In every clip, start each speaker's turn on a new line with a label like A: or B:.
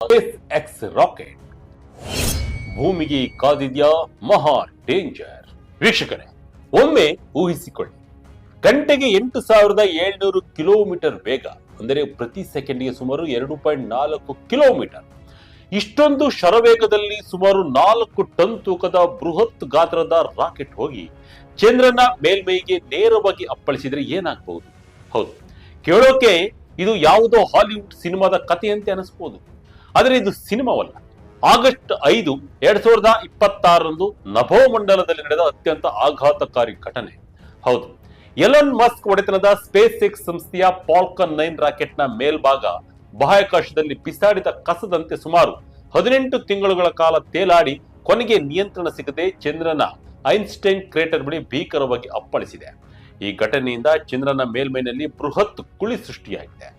A: Space X rocket ಭೂಮಿಗೆ ಕಾದಿದ್ಯಾ ಮಹಾ danger. ವೀಕ್ಷಕರೇ, ಒಮ್ಮೆ ಊಹಿಸಿಕೊಳ್ಳಿ, ಗಂಟೆಗೆ 8700 ಕಿಲೋಮೀಟರ್ ವೇಗ, ಅಂದರೆ ಪ್ರತಿ ಸೆಕೆಂಡ್ಗೆ ಸುಮಾರು 2.4 ಕಿಲೋಮೀಟರ್. ಇಷ್ಟೊಂದು ಶರವೇಗದಲ್ಲಿ ಸುಮಾರು 4 ಟನ್ ತೂಕದ ಬೃಹತ್ ಗಾತ್ರದ ರಾಕೆಟ್ ಹೋಗಿ ಚಂದ್ರನ ಮೇಲ್ಮೈಗೆ ನೇರವಾಗಿ ಅಪ್ಪಳಿಸಿದ್ರೆ ಏನಾಗಬಹುದು? ಹೌದು, ಕೇಳೋಕೆ ಇದು ಯಾವುದೋ ಹಾಲಿವುಡ್ ಸಿನಿಮಾದ ಕಥೆಯಂತೆ ಅನಿಸಬಹುದು. ಆದರೆ ಇದು ಸಿನಿಮಾವಲ್ಲ. ಆಗಸ್ಟ್ 5, 2026 ನಭೋಮಂಡಲದಲ್ಲಿ ನಡೆದ ಅತ್ಯಂತ ಆಘಾತಕಾರಿ ಘಟನೆ. ಹೌದು, ಎಲನ್ ಮಸ್ಕ್ ಒಡೆತನದ ಸ್ಪೇಸ್ ಎಕ್ಸ್ ಸಂಸ್ಥೆಯ ಫಾಲ್ಕನ್ 9 ರಾಕೆಟ್ನ ಮೇಲ್ಭಾಗ ಬಾಹ್ಯಾಕಾಶದಲ್ಲಿ ಬಿಸಾಡಿದ ಕಸದಂತೆ ಸುಮಾರು 18 ತಿಂಗಳುಗಳ ಕಾಲ ತೇಲಾಡಿ ಕೊನೆಗೆ ನಿಯಂತ್ರಣ ಸಿಗದೆ ಚಂದ್ರನ ಐನ್ಸ್ಟೈನ್ ಕ್ರೇಟರ್ ಬಳಿ ಭೀಕರವಾಗಿ ಅಪ್ಪಳಿಸಿದೆ. ಈ ಘಟನೆಯಿಂದ ಚಂದ್ರನ ಮೇಲ್ಮೈನಲ್ಲಿ ಬೃಹತ್ ಕುಳಿ ಸೃಷ್ಟಿಯಾಗಿದೆ.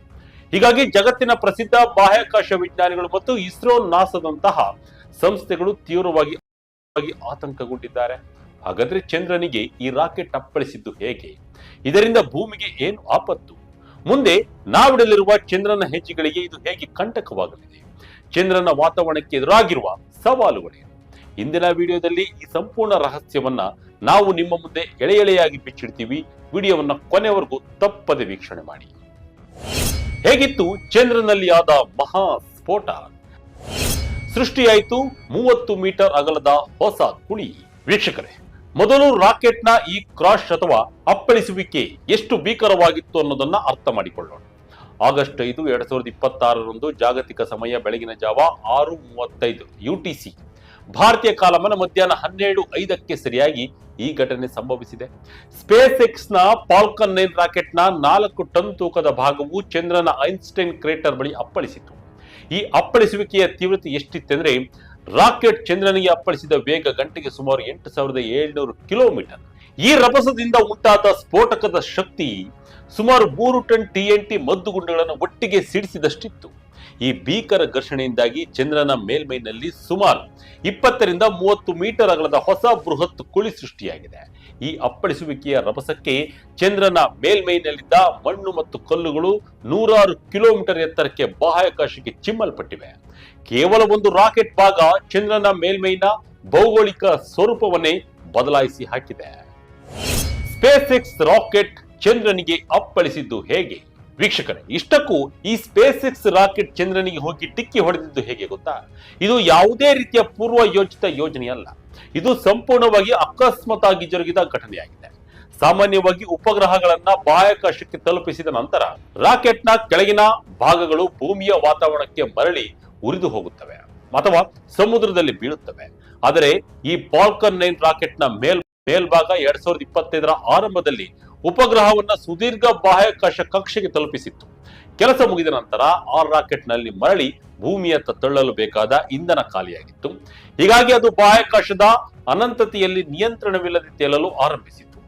A: ಹೀಗಾಗಿ ಜಗತ್ತಿನ ಪ್ರಸಿದ್ಧ ಬಾಹ್ಯಾಕಾಶ ವಿಜ್ಞಾನಿಗಳು ಮತ್ತು ಇಸ್ರೋ, ನಾಸಾದಂತಹ ಸಂಸ್ಥೆಗಳು ತೀವ್ರವಾಗಿ ಆತಂಕಗೊಂಡಿದ್ದಾರೆ. ಹಾಗಾದ್ರೆ ಚಂದ್ರನಿಗೆ ಈ ರಾಕೆಟ್ ಅಪ್ಪಳಿಸಿದ್ದು ಹೇಗೆ? ಇದರಿಂದ ಭೂಮಿಗೆ ಏನು ಆಪತ್ತು? ಮುಂದೆ ನಾವಿಡಲಿರುವ ಚಂದ್ರನ ಹೆಜ್ಜೆಗಳಿಗೆ ಇದು ಹೇಗೆ ಕಂಟಕವಾಗಲಿದೆ? ಚಂದ್ರನ ವಾತಾವರಣಕ್ಕೆ ಎದುರಾಗಿರುವ ಸವಾಲುಗಳೇನು? ಇಂದಿನ ವಿಡಿಯೋದಲ್ಲಿ ಈ ಸಂಪೂರ್ಣ ರಹಸ್ಯವನ್ನ ನಾವು ನಿಮ್ಮ ಮುಂದೆ ಎಳೆಯಾಗಿ ಬಿಚ್ಚಿಡ್ತೀವಿ. ವಿಡಿಯೋವನ್ನ ಕೊನೆವರೆಗೂ ತಪ್ಪದೆ ವೀಕ್ಷಣೆ ಮಾಡಿ. ಹೇಗಿತ್ತು ಚಂದ್ರನಲ್ಲಿ ಆದ ಮಹಾ ಸ್ಫೋಟ? ಸೃಷ್ಟಿಯಾಯಿತು 30 ಮೀಟರ್ ಅಗಲದ ಹೊಸ ಕುಳಿ. ವೀಕ್ಷಕರೇ, ಮೊದಲು ರಾಕೆಟ್ನ ಈ ಕ್ರಾಶ್ ಅಥವಾ ಅಪ್ಪಳಿಸುವಿಕೆ ಎಷ್ಟು ಭೀಕರವಾಗಿತ್ತು ಅನ್ನೋದನ್ನ ಅರ್ಥ ಮಾಡಿಕೊಳ್ಳೋಣ. ಆಗಸ್ಟ್ 5, 2026 ಜಾಗತಿಕ ಸಮಯ ಬೆಳಗಿನ ಜಾವ 6:35 UTC, ಭಾರತೀಯ ಕಾಲಮಾನ ಮಧ್ಯಾಹ್ನ 12:05 ಸರಿಯಾಗಿ ಈ ಘಟನೆ ಸಂಭವಿಸಿದೆ. ಸ್ಪೇಸ್ ಎಕ್ಸ್ ನ ಫಾಲ್ಕನ್ 9 ರಾಕೆಟ್ನ 4 ಟನ್ ತೂಕದ ಭಾಗವು ಚಂದ್ರನ ಐನ್ಸ್ಟೈನ್ ಕ್ರೇಟರ್ ಬಳಿ ಅಪ್ಪಳಿಸಿತು. ಈ ಅಪ್ಪಳಿಸುವಿಕೆಯ ತೀವ್ರತೆ ಎಷ್ಟಿತ್ತೆಂದ್ರೆ, ರಾಕೆಟ್ ಚಂದ್ರನಿಗೆ ಅಪ್ಪಳಿಸಿದ ವೇಗ ಗಂಟೆಗೆ ಸುಮಾರು 8700 ಕಿಲೋಮೀಟರ್. ಈ ರಭಸದಿಂದ ಉಂಟಾದ ಸ್ಫೋಟಕದ ಶಕ್ತಿ ಸುಮಾರು 3 ಟನ್ TNT ಮದ್ದುಗುಂಡುಗಳನ್ನು ಒಟ್ಟಿಗೆ ಸಿಡಿಸಿದಷ್ಟಿತ್ತು. ಈ ಭೀಕರ ಘರ್ಷಣೆಯಿಂದಾಗಿ ಚಂದ್ರನ ಮೇಲ್ಮೈನಲ್ಲಿ ಸುಮಾರು 20 ರಿಂದ 30 ಮೀಟರ್ ಅಗಲದ ಹೊಸ ಬೃಹತ್ ಕುಳಿ ಸೃಷ್ಟಿಯಾಗಿದೆ. ಈ ಅಪ್ಪಳಿಸುವಿಕೆಯ ರಭಸಕ್ಕೆ ಚಂದ್ರನ ಮೇಲ್ಮೈನಲ್ಲಿದ್ದ ಮಣ್ಣು ಮತ್ತು ಕಲ್ಲುಗಳು 106 ಕಿಲೋಮೀಟರ್ ಎತ್ತರಕ್ಕೆ ಬಾಹ್ಯಾಕಾಶಕ್ಕೆ ಚಿಮ್ಮಲ್ಪಟ್ಟಿವೆ. ಕೇವಲ ಒಂದು ರಾಕೆಟ್ ಭಾಗ ಚಂದ್ರನ ಮೇಲ್ಮೈನ ಭೌಗೋಳಿಕ ಸ್ವರೂಪವನ್ನೇ ಬದಲಾಯಿಸಿ ಹಾಕಿದೆ. ಸ್ಪೇಸ್ ಎಕ್ಸ್ ರಾಕೆಟ್ ಚಂದ್ರನಿಗೆ ಅಪ್ಪಳಿಸಿದ್ದು ಹೇಗೆ? ವೀಕ್ಷಕರೇ, ಇಷ್ಟಕ್ಕೂ ಈ ಸ್ಪೇಸ್ ಎಕ್ಸ್ ರಾಕೆಟ್ ಚಂದ್ರನಿಗೆ ಹೋಗಿ ಡಿಕ್ಕಿ ಹೊಡೆದಿದ್ದು ಹೇಗೆ ಗೊತ್ತಾ? ಇದು ಯಾವುದೇ ರೀತಿಯ ಪೂರ್ವ ಯೋಜಿತ ಯೋಜನೆಯಲ್ಲ. ಇದು ಸಂಪೂರ್ಣವಾಗಿ ಅಕಸ್ಮಾತ್ತಾಗಿ ಜರುಗಿದ ಘಟನೆಯಾಗಿದೆ. ಸಾಮಾನ್ಯವಾಗಿ ಉಪಗ್ರಹಗಳನ್ನ ಬಾಹ್ಯಾಕಾಶಕ್ಕೆ ತಲುಪಿಸಿದ ನಂತರ ರಾಕೆಟ್ನ ಕೆಳಗಿನ ಭಾಗಗಳು ಭೂಮಿಯ ವಾತಾವರಣಕ್ಕೆ ಮರಳಿ ಉರಿದು ಹೋಗುತ್ತವೆ ಅಥವಾ ಸಮುದ್ರದಲ್ಲಿ ಬೀಳುತ್ತವೆ. ಆದರೆ ಈ ಫಾಲ್ಕನ್ 9 ರಾಕೆಟ್ನ ಮೇಲ್ಭಾಗ 2025 ಆರಂಭದಲ್ಲಿ ಉಪಗ್ರಹವನ್ನ ಸುದೀರ್ಘ ಬಾಹ್ಯಾಕಾಶ ಕಕ್ಷೆಗೆ ತಲುಪಿಸಿತ್ತು. ಕೆಲಸ ಮುಗಿದ ನಂತರ ಆ ರಾಕೆಟ್ ನಲ್ಲಿ ಮರಳಿ ಭೂಮಿಯತ್ತ ತಳ್ಳಲು ಬೇಕಾದ ಇಂಧನ ಖಾಲಿಯಾಗಿತ್ತು. ಹೀಗಾಗಿ ಅದು ಬಾಹ್ಯಾಕಾಶದ ಅನಂತತೆಯಲ್ಲಿ ನಿಯಂತ್ರಣವಿಲ್ಲದೆ ತೇಲಲು ಆರಂಭಿಸಿತು.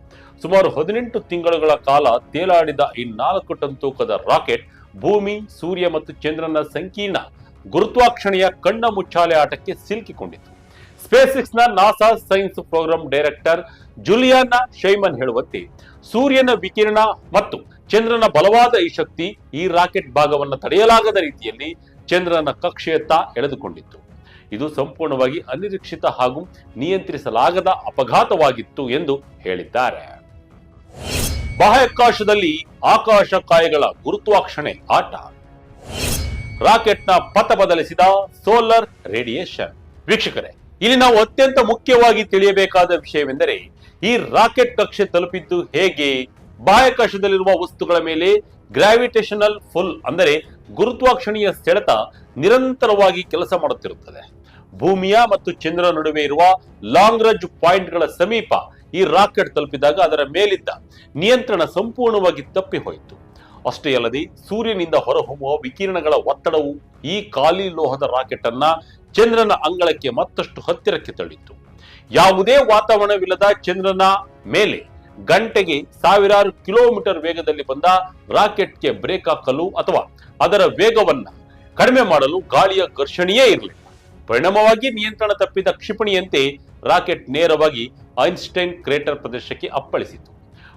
A: ಸುಮಾರು 18 ತಿಂಗಳುಗಳ ಕಾಲ ತೇಲಾಡಿದ ಈ 4 ಟನ್ ತೂಕದ ರಾಕೆಟ್ ಭೂಮಿ, ಸೂರ್ಯ ಮತ್ತು ಚಂದ್ರನ ಸಂಕೀರ್ಣ ಗುರುತ್ವಾಕರ್ಷಣೆಯ ಕಣ್ಣ ಮುಚ್ಚಾಲೆ ಆಟಕ್ಕೆ ಸಿಲುಕಿಕೊಂಡಿತು. ಸ್ಪೇಸ್ ಎಕ್ಸ್ ನ ನಾಸಾ ಸೈನ್ಸ್ ಪ್ರೋಗ್ರಾಂ ಡೈರೆಕ್ಟರ್ ಜುಲಿಯಾನ ಶೈಮನ್ ಹೇಳುವಂತೆ, ಸೂರ್ಯನ ವಿಕಿರಣ ಮತ್ತು ಚಂದ್ರನ ಬಲವಾದ ಈ ಶಕ್ತಿ ಈ ರಾಕೆಟ್ ಭಾಗವನ್ನು ತಡೆಯಲಾಗದ ರೀತಿಯಲ್ಲಿ ಚಂದ್ರನ ಕಕ್ಷೆಯತ್ತ ಎಳೆದುಕೊಂಡಿತ್ತು. ಇದು ಸಂಪೂರ್ಣವಾಗಿ ಅನಿರೀಕ್ಷಿತ ಹಾಗೂ ನಿಯಂತ್ರಿಸಲಾಗದ ಅಪಘಾತವಾಗಿತ್ತು ಎಂದು ಹೇಳಿದ್ದಾರೆ. ಬಾಹ್ಯಾಕಾಶದಲ್ಲಿ ಆಕಾಶ ಕಾಯಗಳ ಗುರುತ್ವಾಕರ್ಷಣೆ ಆಟ. ರಾಕೆಟ್ನ ಪಥ ಬದಲಿಸಿದ ಸೋಲಾರ್ ರೇಡಿಯೇಷನ್. ವೀಕ್ಷಕರೇ, ಇಲ್ಲಿ ನಾವು ಅತ್ಯಂತ ಮುಖ್ಯವಾಗಿ ತಿಳಿಯಬೇಕಾದ ವಿಷಯವೆಂದರೆ, ಈ ರಾಕೆಟ್ ಕಕ್ಷೆ ತಲುಪಿದ್ದು ಹೇಗೆ? ಬಾಹ್ಯಾಕಾಶದಲ್ಲಿರುವ ವಸ್ತುಗಳ ಮೇಲೆ ಗ್ರಾವಿಟೇಷನಲ್ ಫುಲ್, ಅಂದರೆ ಗುರುತ್ವಾಕರ್ಷಣೆಯ ಸೆಳೆತ ನಿರಂತರವಾಗಿ ಕೆಲಸ ಮಾಡುತ್ತಿರುತ್ತದೆ. ಭೂಮಿಯ ಮತ್ತು ಚಂದ್ರನ ನಡುವೆ ಇರುವ ಲಾಂಗ್ರೇಂಜ್ ಪಾಯಿಂಟ್ಗಳ ಸಮೀಪ ಈ ರಾಕೆಟ್ ತಲುಪಿದಾಗ ಅದರ ಮೇಲಿದ್ದ ನಿಯಂತ್ರಣ ಸಂಪೂರ್ಣವಾಗಿ ತಪ್ಪಿ ಹೋಯಿತು. ಅಷ್ಟೇ ಅಲ್ಲದೆ ಸೂರ್ಯನಿಂದ ಹೊರಹೊಮ್ಮುವ ವಿಕಿರಣಗಳ ಒತ್ತಡವು ಈ ಖಾಲಿ ಲೋಹದ ರಾಕೆಟ್ ಅನ್ನ ಚಂದ್ರನ ಅಂಗಳಕ್ಕೆ ಮತ್ತಷ್ಟು ಹತ್ತಿರಕ್ಕೆ ತಳ್ಳಿತ್ತು. ಯಾವುದೇ ವಾತಾವರಣವಿಲ್ಲದ ಚಂದ್ರನ ಮೇಲೆ ಗಂಟೆಗೆ ಸಾವಿರಾರು ಕಿಲೋಮೀಟರ್ ವೇಗದಲ್ಲಿ ಬಂದ ರಾಕೆಟ್ಗೆ ಬ್ರೇಕ್ ಹಾಕಲು ಅಥವಾ ಅದರ ವೇಗವನ್ನ ಕಡಿಮೆ ಮಾಡಲು ಗಾಳಿಯ ಘರ್ಷಣೆಯೇ ಇರಲಿಲ್ಲ. ಪರಿಣಾಮವಾಗಿ ನಿಯಂತ್ರಣ ತಪ್ಪಿದ ಕ್ಷಿಪಣಿಯಂತೆ ರಾಕೆಟ್ ನೇರವಾಗಿ ಐನ್ಸ್ಟೈನ್ ಕ್ರೇಟರ್ ಪ್ರದೇಶಕ್ಕೆ ಅಪ್ಪಳಿಸಿತು.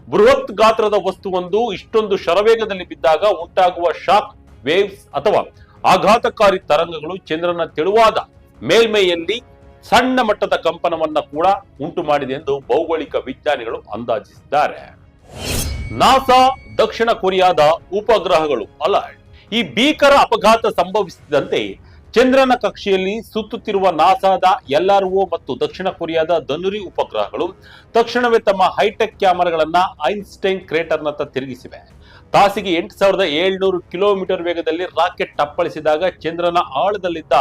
A: ಬೃಹತ್ ಗಾತ್ರದ ವಸ್ತುವೊಂದು ಇಷ್ಟೊಂದು ಶರವೇಗದಲ್ಲಿ ಬಿದ್ದಾಗ ಉಂಟಾಗುವ ಶಾಕ್ ವೇವ್ಸ್ ಅಥವಾ ಆಘಾತಕಾರಿ ತರಂಗಗಳು ಚಂದ್ರನ ತೆಳುವಾದ ಮೇಲ್ಮೈಯಲ್ಲಿ ಸಣ್ಣ ಮಟ್ಟದ ಕಂಪನವನ್ನ ಕೂಡ ಉಂಟು ಮಾಡಿದೆ ಎಂದು ಭೌಗೋಳಿಕ ವಿಜ್ಞಾನಿಗಳು ಅಂದಾಜಿಸಿದ್ದಾರೆ. ನಾಸಾ ದಕ್ಷಿಣ ಕೊರಿಯಾದ ಉಪಗ್ರಹಗಳು ಅಲರ್ಟ್. ಈ ಭೀಕರ ಅಪಘಾತ ಸಂಭವಿಸಿದಂತೆ ಚಂದ್ರನ ಕಕ್ಷೆಯಲ್ಲಿ ಸುತ್ತುತ್ತಿರುವ ನಾಸಾದ LRO ಮತ್ತು ದಕ್ಷಿಣ ಕೊರಿಯಾದ ಧನುರಿ ಉಪಗ್ರಹಗಳು ತಕ್ಷಣವೇ ತಮ್ಮ ಹೈಟೆಕ್ ಕ್ಯಾಮೆರಾಗಳನ್ನ ಐನ್ಸ್ಟೈನ್ ಕ್ರೇಟರ್ನತ್ತ ತಿರುಗಿಸಿವೆ. ತಾಸಿಗೆ 8700 ಕಿಲೋಮೀಟರ್ ವೇಗದಲ್ಲಿ ರಾಕೆಟ್ ಅಪ್ಪಳಿಸಿದಾಗ ಚಂದ್ರನ ಆಳದಲ್ಲಿದ್ದ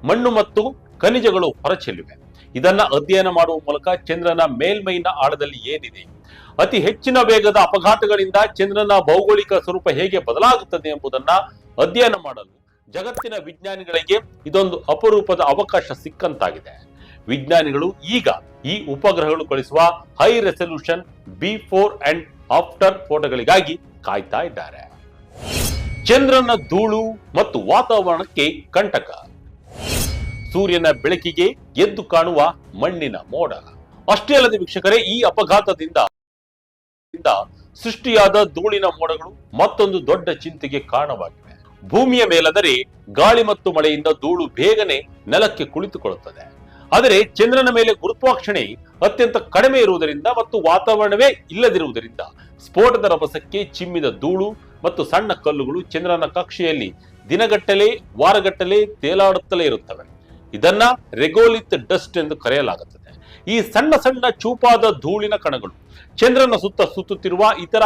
A: ಮಣ್ಣು ಮತ್ತು ಖನಿಜಗಳು ಹೊರಚೆಲ್ಲಿವೆ. ಇದನ್ನ ಅಧ್ಯಯನ ಮಾಡುವ ಮೂಲಕ ಚಂದ್ರನ ಮೇಲ್ಮೈನ ಆಳದಲ್ಲಿ ಏನಿದೆ, ಅತಿ ಹೆಚ್ಚಿನ ವೇಗದ ಅಪಘಾತಗಳಿಂದ ಚಂದ್ರನ ಭೌಗೋಳಿಕ ಸ್ವರೂಪ ಹೇಗೆ ಬದಲಾಗುತ್ತದೆ ಎಂಬುದನ್ನ ಅಧ್ಯಯನ ಮಾಡಲು ಜಗತ್ತಿನ ವಿಜ್ಞಾನಿಗಳಿಗೆ ಇದೊಂದು ಅಪರೂಪದ ಅವಕಾಶ ಸಿಕ್ಕಂತಾಗಿದೆ. ವಿಜ್ಞಾನಿಗಳು ಈಗ ಈ ಉಪಗ್ರಹಗಳು ಕಳಿಸುವ high resolution before and after ಫೋಟೋಗಳಿಗಾಗಿ ಕಾಯ್ತಾ ಇದ್ದಾರೆ. ಚಂದ್ರನ ಧೂಳು ಮತ್ತು ವಾತಾವರಣಕ್ಕೆ ಕಂಟಕ. ಸೂರ್ಯನ ಬೆಳಕಿಗೆ ಎದ್ದು ಕಾಣುವ ಮಣ್ಣಿನ ಮೋಡ. ಅಷ್ಟೇ ಅಲ್ಲದೆ ವೀಕ್ಷಕರೇ, ಈ ಅಪಘಾತದಿಂದ ಸೃಷ್ಟಿಯಾದ ಧೂಳಿನ ಮೋಡಗಳು ಮತ್ತೊಂದು ದೊಡ್ಡ ಚಿಂತೆಗೆ ಕಾರಣವಾಗಿವೆ. ಭೂಮಿಯ ಮೇಲಾದರೆ ಗಾಳಿ ಮತ್ತು ಮಳೆಯಿಂದ ಧೂಳು ಬೇಗನೆ ನೆಲಕ್ಕೆ ಕುಳಿತುಕೊಳ್ಳುತ್ತದೆ. ಆದರೆ ಚಂದ್ರನ ಮೇಲೆ ಗುರುತ್ವಾಕರ್ಷಣೆ ಅತ್ಯಂತ ಕಡಿಮೆ ಇರುವುದರಿಂದ ಮತ್ತು ವಾತಾವರಣವೇ ಇಲ್ಲದಿರುವುದರಿಂದ ಸ್ಫೋಟದ ರಭಸಕ್ಕೆ ಚಿಮ್ಮಿದ ಧೂಳು ಮತ್ತು ಸಣ್ಣ ಕಲ್ಲುಗಳು ಚಂದ್ರನ ಕಕ್ಷೆಯಲ್ಲಿ ದಿನಗಟ್ಟಲೆ ವಾರಗಟ್ಟಲೆ ತೇಲಾಡುತ್ತಲೇ ಇರುತ್ತವೆ. ಇದನ್ನ ರೆಗೋಲಿತ್ ಡಸ್ಟ್ ಎಂದು ಕರೆಯಲಾಗುತ್ತದೆ. ಈ ಸಣ್ಣ ಸಣ್ಣ ಚೂಪಾದ ಧೂಳಿನ ಕಣಗಳು ಚಂದ್ರನ ಸುತ್ತ ಸುತ್ತುತ್ತಿರುವ ಇತರ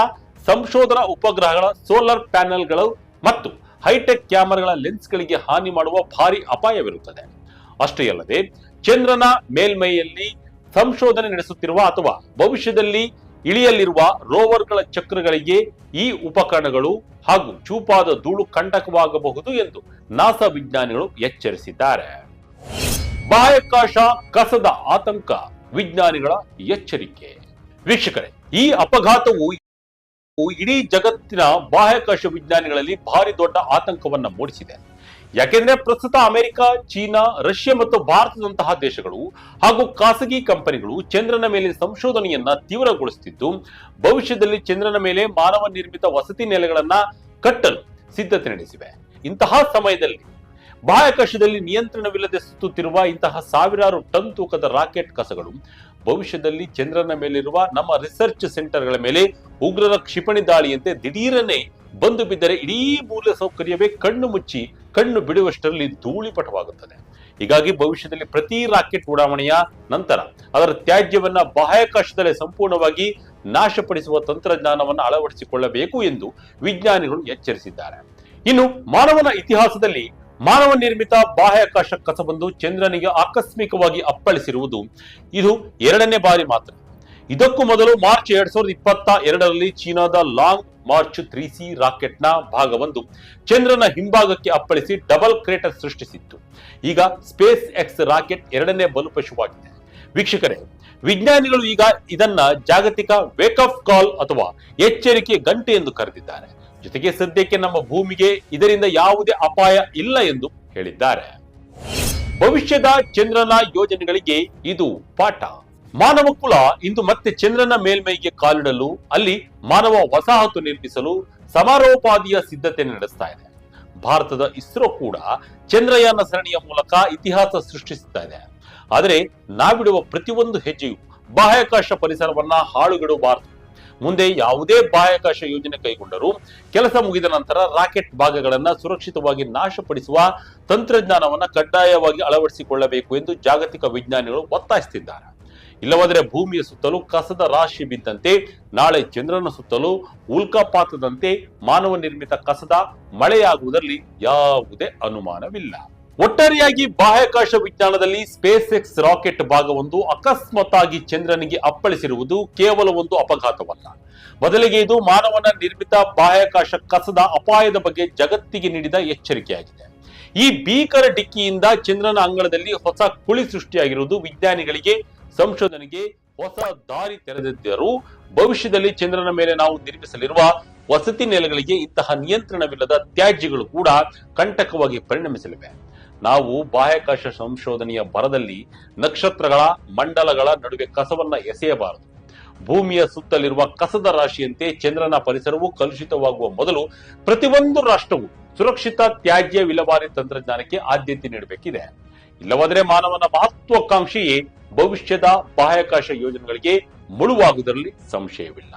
A: ಸಂಶೋಧನಾ ಉಪಗ್ರಹಗಳ ಸೋಲಾರ್ ಪ್ಯಾನೆಲ್ಗಳು ಮತ್ತು ಹೈಟೆಕ್ ಕ್ಯಾಮೆರಾಗಳ ಲೆನ್ಸ್ಗಳಿಗೆ ಹಾನಿ ಮಾಡುವ ಭಾರಿ ಅಪಾಯವಿರುತ್ತದೆ. ಅಷ್ಟೇ ಅಲ್ಲದೆ ಚಂದ್ರನ ಮೇಲ್ಮೈಯಲ್ಲಿ ಸಂಶೋಧನೆ ನಡೆಸುತ್ತಿರುವ ಅಥವಾ ಭವಿಷ್ಯದಲ್ಲಿ ಇಳಿಯಲಿರುವ ರೋವರ್ಗಳ ಚಕ್ರಗಳಿಗೆ ಈ ಉಪಕರಣಗಳು ಹಾಗೂ ಚೂಪಾದ ಧೂಳು ಕಂಟಕವಾಗಬಹುದು ಎಂದು ನಾಸಾ ವಿಜ್ಞಾನಿಗಳು ಎಚ್ಚರಿಸಿದ್ದಾರೆ. ಬಾಹ್ಯಾಕಾಶ ಕಸದ ಆತಂಕ, ವಿಜ್ಞಾನಿಗಳ ಎಚ್ಚರಿಕೆ. ವೀಕ್ಷಕರೇ, ಈ ಅಪಘಾತವು ಇಡೀ ಜಗತ್ತಿನ ಬಾಹ್ಯಾಕಾಶ ವಿಜ್ಞಾನಿಗಳಲ್ಲಿ ಭಾರಿ ದೊಡ್ಡ ಆತಂಕವನ್ನ ಮೂಡಿಸಿದೆ. ಯಾಕೆಂದ್ರೆ ಪ್ರಸ್ತುತ ಅಮೆರಿಕ, ಚೀನಾ, ರಷ್ಯಾ ಮತ್ತು ಭಾರತದಂತಹ ದೇಶಗಳು ಹಾಗೂ ಖಾಸಗಿ ಕಂಪನಿಗಳು ಚಂದ್ರನ ಮೇಲೆ ಸಂಶೋಧನೆಯನ್ನ ತೀವ್ರಗೊಳಿಸುತ್ತಿದ್ದು, ಭವಿಷ್ಯದಲ್ಲಿ ಚಂದ್ರನ ಮೇಲೆ ಮಾನವ ನಿರ್ಮಿತ ವಸತಿ ನೆಲೆಗಳನ್ನ ಕಟ್ಟಲು ಸಿದ್ಧತೆ ನಡೆಸಿವೆ. ಇಂತಹ ಸಮಯದಲ್ಲಿ ಬಾಹ್ಯಾಕಾಶದಲ್ಲಿ ನಿಯಂತ್ರಣವಿಲ್ಲದೆ ಸುತ್ತುತ್ತಿರುವ ಇಂತಹ ಸಾವಿರಾರು ಟನ್ ತೂಕದ ರಾಕೆಟ್ ಕಸಗಳು ಭವಿಷ್ಯದಲ್ಲಿ ಚಂದ್ರನ ಮೇಲಿರುವ ನಮ್ಮ ರಿಸರ್ಚ್ ಸೆಂಟರ್ಗಳ ಮೇಲೆ ಉಗ್ರರ ಕ್ಷಿಪಣಿ ದಾಳಿಯಂತೆ ದಿಢೀರನೆ ಬಂದು ಬಿದ್ದರೆ ಇಡೀ ಮೂಲ ಸೌಕರ್ಯವೇ ಕಣ್ಣು ಮುಚ್ಚಿ ಕಣ್ಣು ಬಿಡುವಷ್ಟರಲ್ಲಿ ಧೂಳಿಪಟವಾಗುತ್ತದೆ. ಹೀಗಾಗಿ ಭವಿಷ್ಯದಲ್ಲಿ ಪ್ರತಿ ರಾಕೆಟ್ ಉಡಾವಣೆಯ ನಂತರ ಅದರ ತ್ಯಾಜ್ಯವನ್ನ ಬಾಹ್ಯಾಕಾಶದಲ್ಲೇ ಸಂಪೂರ್ಣವಾಗಿ ನಾಶಪಡಿಸುವ ತಂತ್ರಜ್ಞಾನವನ್ನು ಅಳವಡಿಸಿಕೊಳ್ಳಬೇಕು ಎಂದು ವಿಜ್ಞಾನಿಗಳು ಎಚ್ಚರಿಸಿದ್ದಾರೆ. ಇನ್ನು ಮಾನವನ ಇತಿಹಾಸದಲ್ಲಿ ಮಾನವ ನಿರ್ಮಿತ ಬಾಹ್ಯಾಕಾಶ ಕಸಬಂದು ಚಂದ್ರನಿಗೆ ಆಕಸ್ಮಿಕವಾಗಿ ಅಪ್ಪಳಿಸಿರುವುದು ಇದು ಎರಡನೇ ಬಾರಿ ಮಾತ್ರ. ಇದಕ್ಕೂ ಮೊದಲು ಮಾರ್ಚ್ 2022ರಲ್ಲಿ ಚೀನಾದ ಲಾಂಗ್ ಮಾರ್ಚ್ 3C ರಾಕೆಟ್ನ ಭಾಗವೊಂದು ಚಂದ್ರನ ಹಿಂಭಾಗಕ್ಕೆ ಅಪ್ಪಳಿಸಿ ಡಬಲ್ ಕ್ರೇಟರ್ ಸೃಷ್ಟಿಸಿತ್ತು. ಈಗ ಸ್ಪೇಸ್ ಎಕ್ಸ್ ರಾಕೆಟ್ ಎರಡನೇ ಬಲಿಪಶುವಾಗಿದೆ. ವೀಕ್ಷಕರೇ, ವಿಜ್ಞಾನಿಗಳು ಈಗ ಇದನ್ನ ಜಾಗತಿಕ ವೇಕಪ್ ಕಾಲ್ ಅಥವಾ ಎಚ್ಚರಿಕೆ ಗಂಟೆ ಎಂದು ಕರೆದಿದ್ದಾರೆ. ಜೊತೆಗೆ ಸದ್ಯಕ್ಕೆ ನಮ್ಮ ಭೂಮಿಗೆ ಇದರಿಂದ ಯಾವುದೇ ಅಪಾಯ ಇಲ್ಲ ಎಂದು ಹೇಳಿದ್ದಾರೆ. ಭವಿಷ್ಯದ ಚಂದ್ರನ ಯೋಜನೆಗಳಿಗೆ ಇದು ಪಾಠ. ಮಾನವ ಕುಲ ಇಂದು ಮತ್ತೆ ಚಂದ್ರನ ಮೇಲ್ಮೈಗೆ ಕಾಲಿಡಲು, ಅಲ್ಲಿ ಮಾನವ ವಸಾಹತು ನಿರ್ಮಿಸಲು ಸಮಾರೋಪಾದಿಯ ಸಿದ್ಧತೆ ನಡೆಸ್ತಾ ಇದೆ. ಭಾರತದ ಇಸ್ರೋ ಕೂಡ ಚಂದ್ರಯಾನ ಸರಣಿಯ ಮೂಲಕ ಇತಿಹಾಸ ಸೃಷ್ಟಿಸುತ್ತಾ ಇದೆ. ಆದರೆ ನಾವಿಡುವ ಪ್ರತಿಯೊಂದು ಹೆಜ್ಜೆಯು ಬಾಹ್ಯಾಕಾಶ ಪರಿಸರವನ್ನ ಹಾಳುಗೆಡಬಾರದು. ಮುಂದೆ ಯಾವುದೇ ಬಾಹ್ಯಾಕಾಶ ಯೋಜನೆ ಕೈಗೊಂಡರೂ ಕೆಲಸ ಮುಗಿದ ನಂತರ ರಾಕೆಟ್ ಭಾಗಗಳನ್ನ ಸುರಕ್ಷಿತವಾಗಿ ನಾಶಪಡಿಸುವ ತಂತ್ರಜ್ಞಾನವನ್ನ ಕಡ್ಡಾಯವಾಗಿ ಅಳವಡಿಸಿಕೊಳ್ಳಬೇಕು ಎಂದು ಜಾಗತಿಕ ವಿಜ್ಞಾನಿಗಳು ಒತ್ತಾಯಿಸುತ್ತಿದ್ದಾರೆ. ಇಲ್ಲವಾದರೆ ಭೂಮಿಯ ಸುತ್ತಲೂ ಕಸದ ರಾಶಿ ಬಿದ್ದಂತೆ, ನಾಳೆ ಚಂದ್ರನ ಸುತ್ತಲೂ ಉಲ್ಕಾಪಾತದಂತೆ ಮಾನವ ನಿರ್ಮಿತ ಕಸದ ಮಳೆಯಾಗುವುದರಲ್ಲಿ ಯಾವುದೇ ಅನುಮಾನವಿಲ್ಲ. ಒಟ್ಟಾರೆಯಾಗಿ ಬಾಹ್ಯಾಕಾಶ ವಿಜ್ಞಾನದಲ್ಲಿ ಸ್ಪೇಸ್ ಎಕ್ಸ್ ರಾಕೆಟ್ ಭಾಗವೊಂದು ಅಕಸ್ಮಾತ್ತಾಗಿ ಚಂದ್ರನಿಗೆ ಅಪ್ಪಳಿಸಿರುವುದು ಕೇವಲ ಒಂದು ಅಪಘಾತವಲ್ಲ. ಬದಲಿಗೆ ಇದು ಮಾನವನ ನಿರ್ಮಿತ ಬಾಹ್ಯಾಕಾಶ ಕಸದ ಅಪಾಯದ ಬಗ್ಗೆ ಜಗತ್ತಿಗೆ ನೀಡಿದ ಎಚ್ಚರಿಕೆಯಾಗಿದೆ. ಈ ಭೀಕರ ಡಿಕ್ಕಿಯಿಂದ ಚಂದ್ರನ ಅಂಗಳದಲ್ಲಿ ಹೊಸ ಕುಳಿ ಸೃಷ್ಟಿಯಾಗಿರುವುದು ವಿಜ್ಞಾನಿಗಳಿಗೆ ಸಂಶೋಧನೆಗೆ ಹೊಸ ದಾರಿ ತೆರೆದಿದ್ದರೂ, ಭವಿಷ್ಯದಲ್ಲಿ ಚಂದ್ರನ ಮೇಲೆ ನಾವು ನಿರ್ಮಿಸಲಿರುವ ವಸತಿ ನೆಲೆಗಳಿಗೆ ಇಂತಹ ನಿಯಂತ್ರಣವಿಲ್ಲದ ತ್ಯಾಜ್ಯಗಳು ಕೂಡ ಕಂಟಕವಾಗಿ ಪರಿಣಮಿಸಲಿವೆ. ನಾವು ಬಾಹ್ಯಾಕಾಶ ಸಂಶೋಧನೆಯ ಭರದಲ್ಲಿ ನಕ್ಷತ್ರಗಳ ಮಂಡಲಗಳ ನಡುವೆ ಕಸವನ್ನ ಎಸೆಯಬಾರದು. ಭೂಮಿಯ ಸುತ್ತಲಿರುವ ಕಸದ ರಾಶಿಯಂತೆ ಚಂದ್ರನ ಪರಿಸರವು ಕಲುಷಿತವಾಗುವ ಮೊದಲು ಪ್ರತಿಯೊಂದು ರಾಷ್ಟ್ರವು ಸುರಕ್ಷಿತ ತ್ಯಾಜ್ಯ ವಿಲೇವಾರಿ ತಂತ್ರಜ್ಞಾನಕ್ಕೆ ಆದ್ಯತೆ ನೀಡಬೇಕಿದೆ. ಇಲ್ಲವಾದರೆ ಮಾನವನ ಮಹತ್ವಾಕಾಂಕ್ಷೆಯೇ ಭವಿಷ್ಯದ ಬಾಹ್ಯಾಕಾಶ ಯೋಜನೆಗಳಿಗೆ ಮುಳುವಾಗುವುದರಲ್ಲಿ ಸಂಶಯವಿಲ್ಲ.